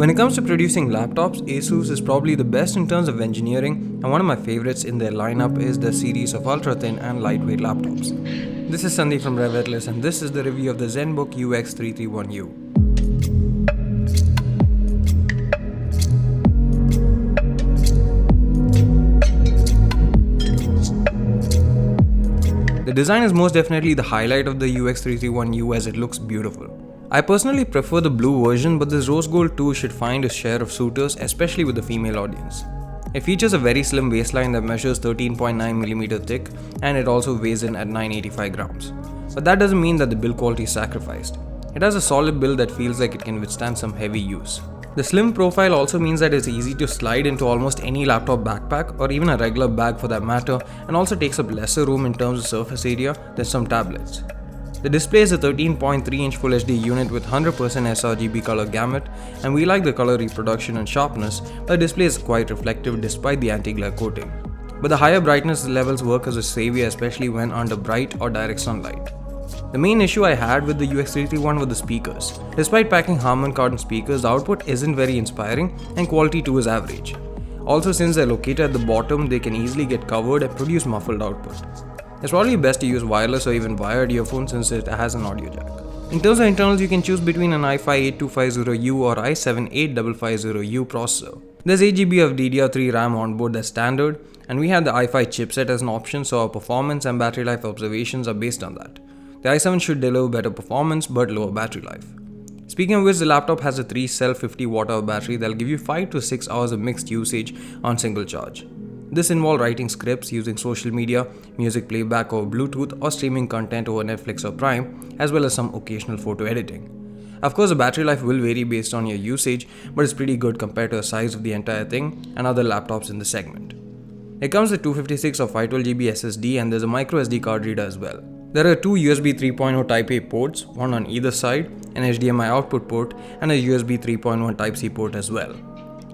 When it comes to producing laptops, Asus is probably the best in terms of engineering, and one of my favorites in their lineup is the series of ultra-thin and lightweight laptops. This is Sandeep from RevAtlas, and this is the review of the Zenbook UX331U. The design is most definitely the highlight of the UX331U as it looks beautiful. I personally prefer the blue version, but this rose gold too should find its share of suitors, especially with the female audience. It features a very slim waistline that measures 13.9mm thick, and it also weighs in at 985 grams. But that doesn't mean that the build quality is sacrificed. It has a solid build that feels like it can withstand some heavy use. The slim profile also means that it's easy to slide into almost any laptop backpack or even a regular bag for that matter, and also takes up lesser room in terms of surface area than some tablets. The display is a 13.3-inch Full HD unit with 100% sRGB color gamut, and we like the color reproduction and sharpness, but the display is quite reflective despite the anti-glare coating. But the higher brightness levels work as a savior, especially when under bright or direct sunlight. The main issue I had with the UX331 were the speakers. Despite packing Harman Kardon speakers, the output isn't very inspiring and quality too is average. Also, since they're located at the bottom, they can easily get covered and produce muffled output. It's probably best to use wireless or even wired earphones since it has an audio jack. In terms of internals, you can choose between an i5-8250U or i7-8550U processor. There's 8GB of DDR3 RAM on board as standard, and we have the i5 chipset as an option, so our performance and battery life observations are based on that. The i7 should deliver better performance but lower battery life. Speaking of which, the laptop has a 3-cell 50Wh battery that'll give you 5 to 6 hours of mixed usage on single charge. This involves writing scripts, using social media, music playback over Bluetooth, or streaming content over Netflix or Prime, as well as some occasional photo editing. Of course, the battery life will vary based on your usage, but it's pretty good compared to the size of the entire thing and other laptops in the segment. It comes with 256 or 512GB SSD, and there's a micro SD card reader as well. There are two USB 3.0 Type-A ports, one on either side, an HDMI output port, and a USB 3.1 Type-C port as well.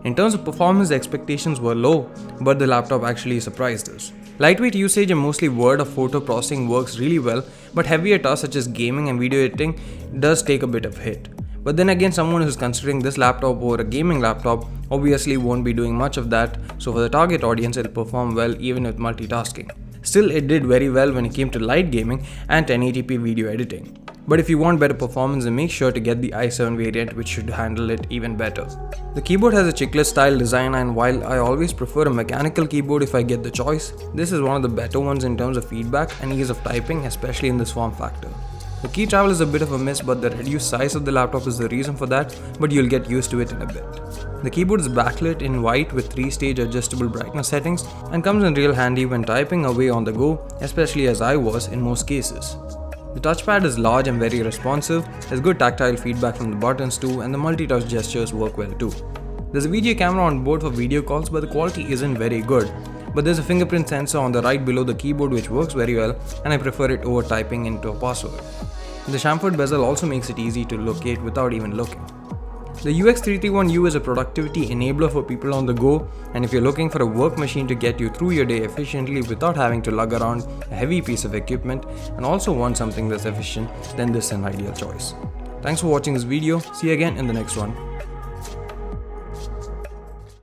In terms of performance, the expectations were low, but the laptop actually surprised us. Lightweight usage and mostly word or photo processing works really well, but heavier tasks such as gaming and video editing does take a bit of hit. But then again, someone who's considering this laptop over a gaming laptop obviously won't be doing much of that, so for the target audience it'll perform well even with multitasking. Still, it did very well when it came to light gaming and 1080p video editing. But if you want better performance, then make sure to get the i7 variant, which should handle it even better. The keyboard has a chiclet style design, and while I always prefer a mechanical keyboard if I get the choice, this is one of the better ones in terms of feedback and ease of typing, especially in this form factor. The key travel is a bit of a miss, but the reduced size of the laptop is the reason for that, but you'll get used to it in a bit. The keyboard is backlit in white with 3-stage adjustable brightness settings and comes in real handy when typing away on the go, especially as I was in most cases. The touchpad is large and very responsive, has good tactile feedback from the buttons too, and the multi-touch gestures work well too. There's a VGA camera on board for video calls, but the quality isn't very good. But there's a fingerprint sensor on the right below the keyboard which works very well, and I prefer it over typing into a password. The chamfered bezel also makes it easy to locate without even looking. The UX331U is a productivity enabler for people on the go, and if you're looking for a work machine to get you through your day efficiently without having to lug around a heavy piece of equipment and also want something that's efficient, then this is an ideal choice. Thanks for watching this video. See you again in the next one.